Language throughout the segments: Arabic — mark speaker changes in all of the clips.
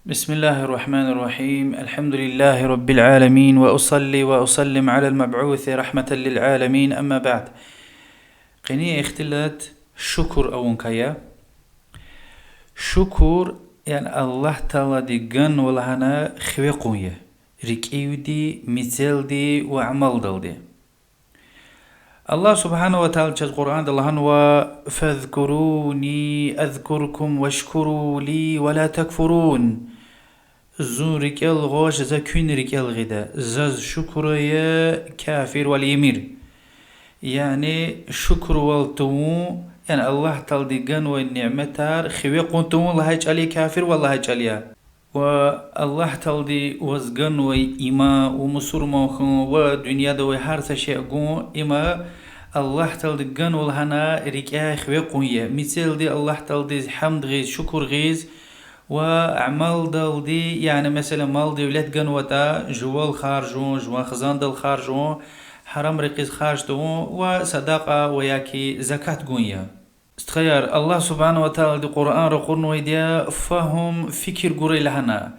Speaker 1: بسم الله الرحمن الرحيم. الحمد لله رب العالمين، وأصلي وأسلم على المبعوث رحمة للعالمين. أما بعد، قنية اختلت شكر أونكايا شكر يعني الله تعالى دي جن ولهنا خويقوية ركيو دي مثال دي وعمل دل دي. الله سبحانه وتعالى في القرآن دلهن فاذكروني أذكركم واشكروا لي ولا تكفرون. زون رجال غاش زا كون رجال غدا زاز شكر يا كافر واليمير، يعني شكر والتمو يعني الله تلدقن والنعمتار خوي قنتمو الله يجعلي كافر والله يجعليا، والله تلدي وزقن وإما ومسور موخن ودنيا دوي هارس شيء قون إما الله تلدقن والهنا رجال خوي قوية مثال دي الله تلدي حمد غيز شكر غيز وأعمال دل دي، يعني مثلا مال دي ولاد قنوتا جوال خارجون جوان خزان دل خارجون حرام رقيز خارجتون وصداقة وياكي زكاة قوية. استخير الله سبحانه وتعالى دي قرآن رقرن ويديا فهم فكر قري لهنا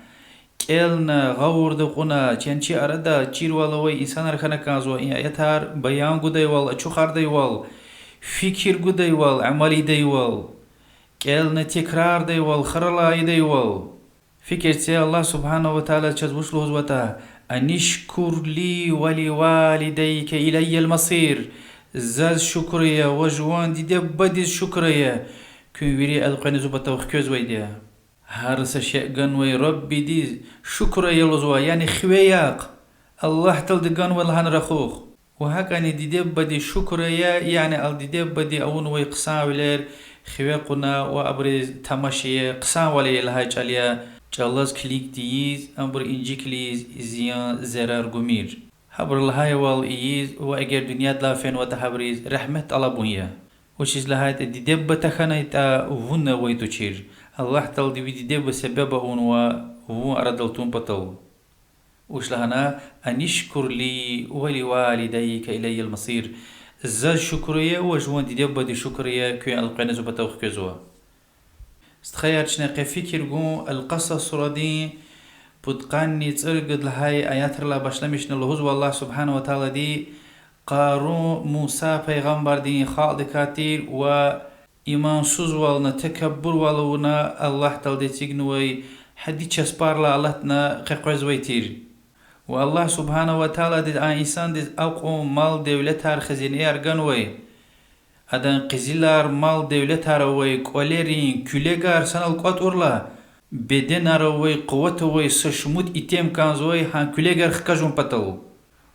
Speaker 1: كيلنا غور دقنا چنچي أردا چير والوي إنسان رخنا كازو يتار بيان قدي وال أچوخار دي وال فكر قدي وال عملي دي وال كيلنا تكرار دي والخرلا دي وال فكرتي الله سبحانه وتعالى تشوش له وتا أن اشكر لي ولوالديك إلي المصير. زاد شكريا وجوان دي بدي شكريا كن ويري القني زبطة وخكوز ويديا هارس شيء وي ربي دي شكريا لزوا يعني خوياق الله تلدقان والهان رخوخ وهكذا دي بدي شكريا يعني دي بدي أون ويقصان ولير خويقنا وأبرز تماشي قصان ولي الهاج عليا جالس كليك ديز أمبر إنجي كليز زيان زرار قمير حبر الهاي والإيز وأجر دنيا دلافين وتحبريز رحمة الله بنيا وشيز لهايت دي دب تخنيتا ونا ويتوشير الله تل دي دب سبب هو أردلتون بطل وش لهنا أن يشكر لي ولوالديك إلي المصير. زاد شكرية وجوان دي دب دي شكرية كي القناز بتوخ كزوا. استخير شنقي فكر قون القصص ردي بدقاني ترقد لهاي آيات الله باشلمشن الهوز والله سبحانه وتعالى دي قارون موسى پیغمبر دي خالد كاتير و إيمان سوز والنا تكبر والونا الله تل دي تيغنوي حدي چسپار لا الله تنا قيقوز ويتير والله سبحانه وتعالى دي إنسان دي أوقو مال دولتار خزيني أرغنوي أدن قزيلار مال دولتار وي كوليرين كوليغار سنال قوات أورلا بدن أروي قوة وي سشمود إتيم كانزوي هان كوليغار خكاجون بطل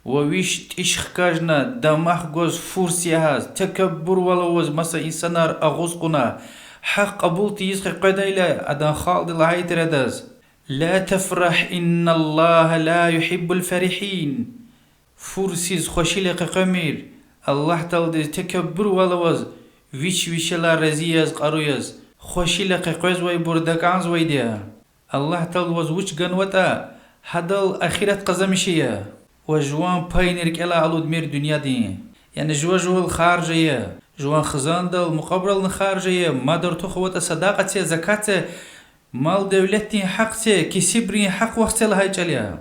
Speaker 1: وويش إيش خكاجنا دماغ غوز فورسي هاز تكبر ولوز مسا إنسانار أغوز قنا حق قبول تيز قيدا إلى أدن خالد الهاي ترداز لا تفرح إن الله لا يحب الفرحين فورسيز خوشي قمير الله تعالى تكبر ولوز ويش لا رزياز قرويز خوشي قيز وي بردكانز ويديا الله تعالى وش قنوتا هدل أخيرت قزمشية وجوان باينرك إلا علود مير دنيا دي يعني جو الخارجية جوان خزان دل مقابل الخارجية ما درتو خوة صداقتي زكاة مال دولتي حقتي كسبري حق وقت لهاي جاليا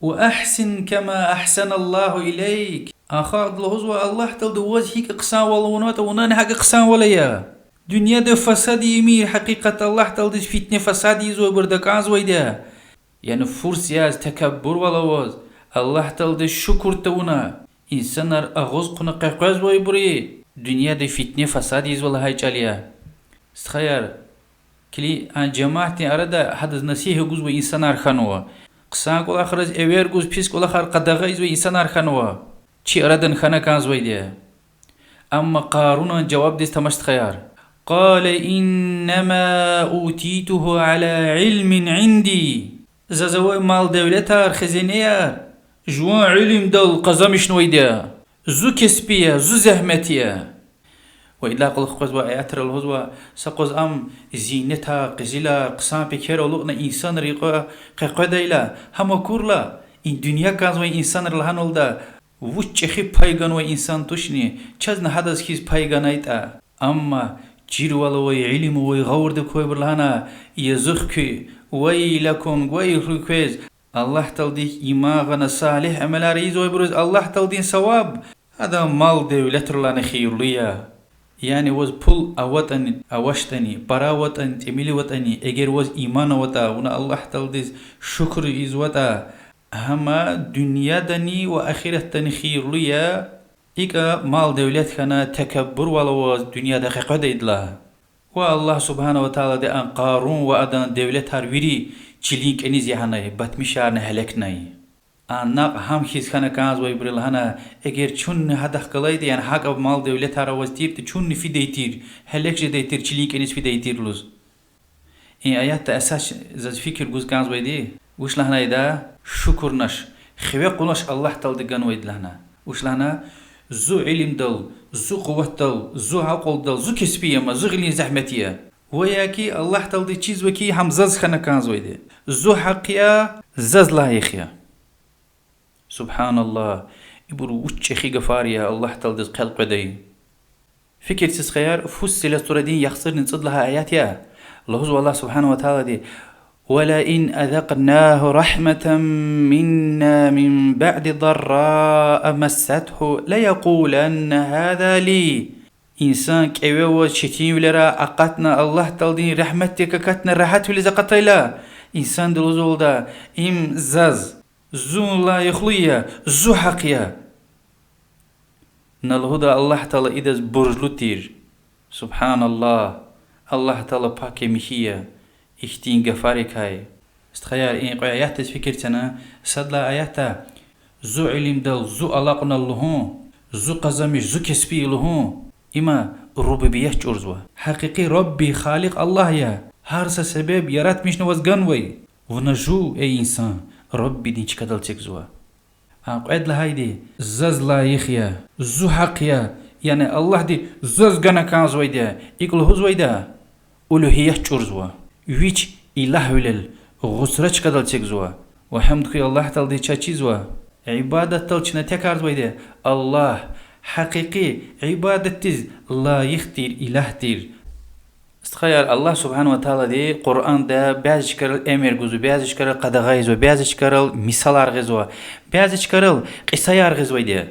Speaker 1: وأحسن كما أحسن الله إليك أخاذ الهزوة الله تعالى وجهك قسان والونات ونان حق قسان وليا دنيا ده فساد يمير حقيقة الله تعالى فتنة فساد يزوي بردكانز ويدا يعني فرس ياز تكبر ولوز الله تعالى شكر تونا إنسان أغوز قنا قيقاز ويبري دنيا ده فتنة فساد يزوي لهاي جاليا استخير كلي عن جماعتي أردا حدث نسيه جوز وإنسان أرخانوا قسان كل آخرز أوير جوز بيس كل آخر قدغة يزوي إنسان أرخانوا چی أردن خنا كانز ويدا أما قارون جواب ديس تمشت خيار قال إنما أوتيته على علم عندي زوي مال دولتار خزينيار جوان علم دل قزمش نويدا زو كسبية زو زهمتية وإلا قل خوز وآياتر الهزوة سقوز زينتها قزيلا قسام بكير ولغنا إنسان ريقا قيقودا هما كورلا إن دنيا كانز وي إنسان رلهان ولدا وچخي پايغان وي إنسان توشني چزن حدث كيز پايغان ايتا أما جير والوي علم وي غور دكوي برلهانا يزخ كي ويلكم ويخركوز الله تلدي إيماغنا صالح أملا ريزو يبرز الله تلدين ثواب هذا مال دولت لنا خير ليا يعني وز بول أوتني أوشتني برا وطني تميلي وطني أجر وز إيمان وطا ونا الله تلديز شكر إز وطا هما دنيا دني وآخرة تني خير ليا إيكا مال دولت خنا تكبر ولا وز دنيا دقيقة ديدلا والله سبحانه وتعالى دي أن قارون وأدان دولت هاروري چلينك أني زيهاني باتمشار نهلكناي ناق هم خيز خنا كانز ويبريل هنا اگر چون هدخ قلايد يعني حق اب مال دولت هارا وزتير چون في ديتير هلك جي ديتير چلينك أنيس في ديتير لوز این آیات اساس زاد فکر گوز کانز ویدی وش لهنا ایدا شکر نش خوی قلش الله تعالی دگان وید لهنا وش لهنا زو علم دل زو قوت دل زو عقل دل زو کسبیه ما زو غلی زحمتیه وياكي الله تعالى چیز وكي هم زز خنا كانز ويدي زو حقيا زز لايخيا سبحان الله يبرو وچ خي غفاريا الله تعالى خلق دي فكر سيس خيار فصل سورة دين يخسر نصد لها آيات يا الله سبحانه وتعالى دي ولئن أذقناه رحمة منا من بعد ضراء مسته ليقولن هذا لي إنسان كيوه شتين ولرا أقتنا الله تعالى رحمتك كتنا راحت ولزا قتيلا إنسان دلوزول دا إم زاز زون لا يخليا زو حقيا نالهدا الله تعالى إدز برجلو تير سبحان الله تعالى باكي مخيا اختين غفارك هاي استخيار إن آيات فكرتنا صدلا آياتا زو علم دل زو علاقنا لهم زو قزمش زو كسبي لهم إما ربوبية جرزوا حقيقي ربي خالق الله يا هارس سبب يرات مش نوز غنوي ونجو أي إنسان ربي دين چكدل تكزوا قعد لهايدي زز لا يخيا زو حقيا يعني الله دي زز غنا كان زويدا يقول هو زويدا ألوهية جرزوا ويش إله ولل غسرة چكدل تكزوا وحمدك الله تعالى دي چيزوا عبادة تلچنا تكار زويدا الله حقيقي عبادة تز لا يختير إله تير استخير الله سبحانه وتعالى دي قرآن دا بعض شكرل امر گوزو بعض شكرل قدغايزو بعض شكرل مثال ارغزو بعض شكرل قصة ارغزو دي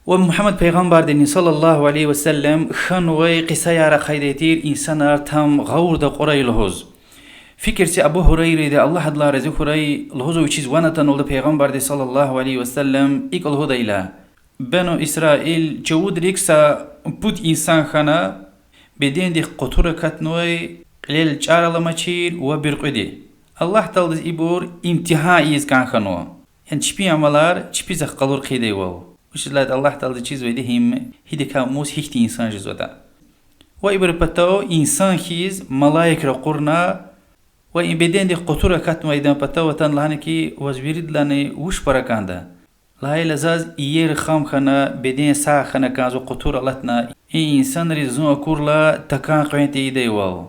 Speaker 1: ومحمد پیغمبر دي صلى الله عليه وسلم خنوي قصة ارغايدتير انسان ارتم غور دا قرأي لهوز فكر سي ابو هريره دي الله حد لا رزق هري لهوز وچيز وانتن ولد پیغمبر دي صلى الله عليه وسلم اقل هديلا بنو إسرائيل جود ريكسا بود إنسان خانا بدين دي قطورة كتنوي قليل جارة لما چير و برقودي الله تعالى إبور امتحان إيز كان خانوا يعني چپي عملار چپي زخ قلور خيدي واو وش لاد الله تعالى چيز ويدي هم هيدي كاموس هيكتي إنسان جزو دا و إبور بتاو إنسان خيز ملايك را قرنا و إن بدين دي قطورة كتنوي دم بتاو تن لانكي وزبيرد لاني وش براكان دا لهاي لزاز إير خام خنا بدين سا خنا كانزو قطور لتنا إي إنسان رزون كورلا تكان قوينتي إيدي واو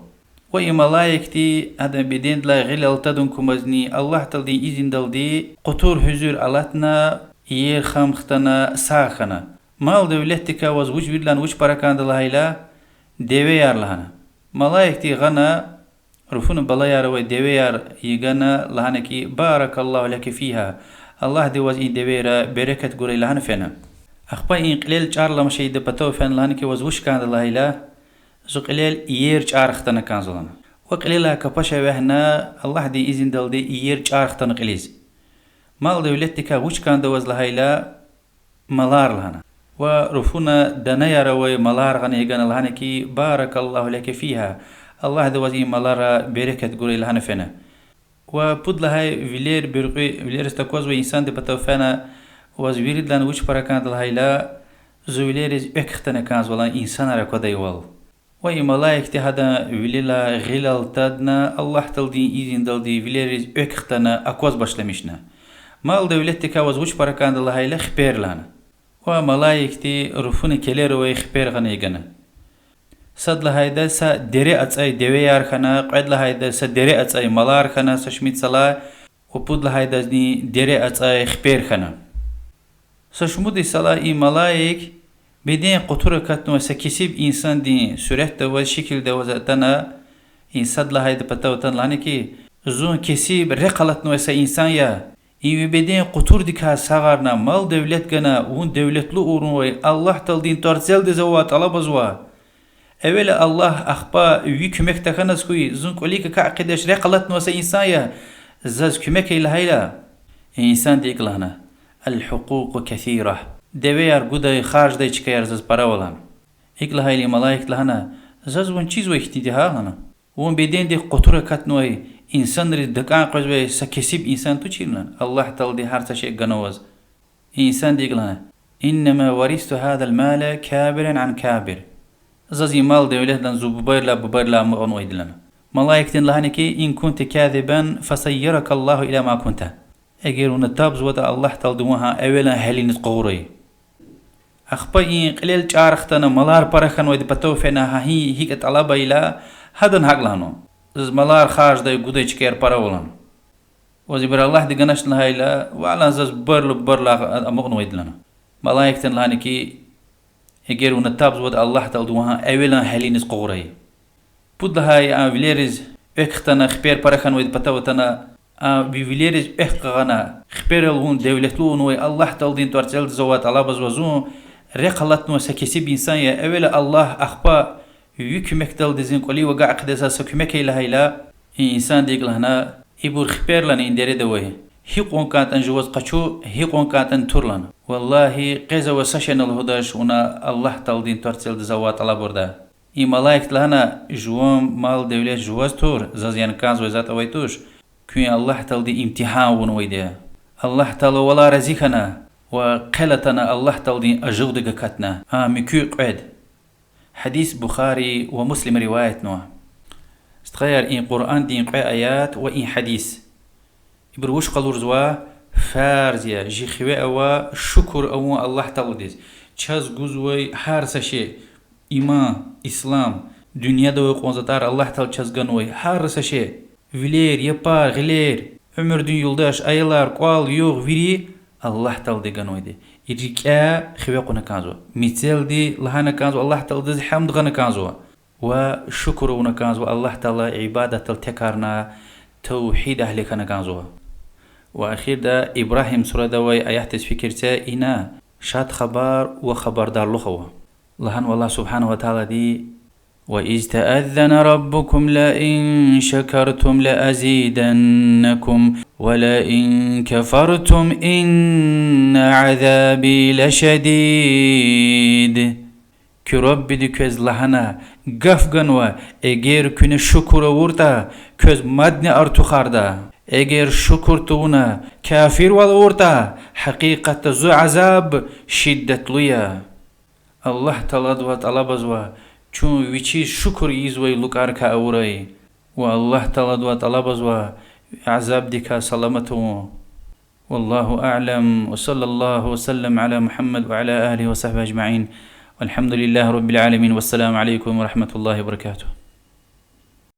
Speaker 1: وإي ملايكتي هذا بدين لا غلال تدن كمزني الله تلدي إذن دلدي قطور حزور ألتنا إير خام ختنا سا خنا مال دولتك وز وش بيرلان وش براكان دلهاي لا ديويار لهنا ملايكتي غنا رفون بلايار وديويار يغنا لهنكي بارك الله لك فيها الله دي وز إن دبيرة بركة قري لهن فينا أخبا إن قليل جار لما شيء دبتو فين لهن كي وز وش كان الله إله زو قليل إير جار اختنا كان زلنا وقليل كباشا وهنا الله دي إذن دل دي إير جار اختنا قليز مال دولتك وش كان دوز لها إله ملار لهنا ورفونا دنيا روي ملار غني يغن لهن كي بارك الله لك فيها الله دي وز إن ملار بركة قري لهن فينا وبود لهاي فيلير برقي فيلير استكوز وإنسان دي بتوفانا وزويرد لان وش براكان دلهاي لا زويليرز اكختنا كانز ولا إنسان ركو دايوال وإي ملايكتي هذا فيليلا غلال تادنا الله تلدي إذن دلدي فيليرز اكختنا أكوز باشلمشنا مال دولتك وش براكان دلهاي لا خبير لنا وملايكتي رفون كليرو ويخبير غنيغنا صد لهايدا سا دري أتأي دويار خنا قعد لهايدا سا دري أتأي ملار خنا سشميت صلاة وبود لهايدا زني دري أتأي خبير خنا سشمود صلاة إي ملايك بدين قطورة كتنو سكسيب إنسان دين سورة دوز شكل دوزتنا إن صد لهايدا بتاوتن لانكي زون کسی رقلت نویسا انسان یا ایوی بدین قطور دیکا ساغرنا مال دولت گنا اون دولت لو اورنوی الله تل دین تارزل دزوا طلب ازوا اول الله اخبا وی کمک تکنس کوی زون کلی که عقیدش رقلت نویسا انسان یا زز کمک الهیلا انسان دیگ لهنا الحقوق كثيرة دوير قدای خارج دی چکار زز براولان اقل هایلی ملاک لهنا زز ون چیز وقتی دی ها لهنا ون بدین دی قطور کت نوی انسان ری دکان قزوی سکسیب انسان تو چیرلن الله تعالی دی هر تشی گنواز انسان دیگ لهنا انما ورثت هذا المال كابرا عن كابر زازي مال دولت لن زببير لا مغنوي دلنا ملايكتين لهنكي إن كنت كاذبا فسيرك الله إلى ما كنت أجر نتابز ودا الله تلدوها أولا هلين قوري أخبا إن قليل جارختنا ملار برخن ويد بتوفنا هي طلبا إلى هذا هاغلانو زز ملار خارج دا يقودي چكير براولان وزبر الله دي غنش لها إلى وعلا زز برلا مغنوي دلنا ملايكتين لهنكي اگر اون تابز ود الله تعالی دوها اولا هلینس قوری بود های ویلیرز اختنا خبر پرخان وید پتاوتنا ویلیرز اخقنا خبر الون دولت لون و الله تعالی دین ترتل زوات الله بزوزون رقلت نو سکسی بینسان اولا الله اخبا یک مکتل دزین قلی و قاع قدسا سکمک الهیلا انسان دیگلهنا ایبور خبر لن اندره دوه هيقون كانت جواز قشو هيقون كانت تورلان والله قيزة وسشن الهداش ونا الله تالدين ترتل زوات على بردا إي ملايك لهنا جوام مال دولة جواز تور زازيان كانز وزات اويتوش كوين الله تالدي امتحان ونويده الله تالو ولا رزيخنا وقلتنا الله تالدي أجودك كتنا مكو قعد حديث بخاري ومسلم رواية نوع استغير إن قرآن دين قوي آيات وإن حديث بروش قلور زوا فارزيا جي خوي أوا شكر أوا الله تعالى ديز چاز گوزوي هر سشي إيمان إسلام دنيا دو قوزتار الله تعالى چاز گنوي هر سشي فيلير يبار غلير عمر دن يلداش أيلار قوال يوغ فيري الله تعالى دي گنوي دي إريكا خوي قونا كانزوا مثال دي لهانا كانزوا الله تعالى ديز حمد غنا كانزوا وشكر ونا كانزوا الله تعالى عبادة تلتكارنا توحيد أهلي كان كانزوا وأخير دا إبراهيم سورة دوي آيات فكرتا إنا شاد خبر وخبر دار لخوة لهن والله سبحانه وتعالى دي وإذ تأذن ربكم لئن شكرتم لأزيدنكم ولئن كفرتم إن عذابي لشديد كرب دي كوز لهنا قفقنوا اگر كن شكر ورتا كوز مدن ارتو خاردا اگر شكر تونا كافر والورتا حقيقة زو عذاب شدة ليا الله تلاد وطلب زوا چون ويچي شكر يزوي لكاركا اوري والله تلاد وطلب زوا عذاب ديكا سلامته والله أعلم وصلى الله وسلم على محمد وعلى آله وصحبه أجمعين والحمد لله رب العالمين والسلام عليكم ورحمة الله وبركاته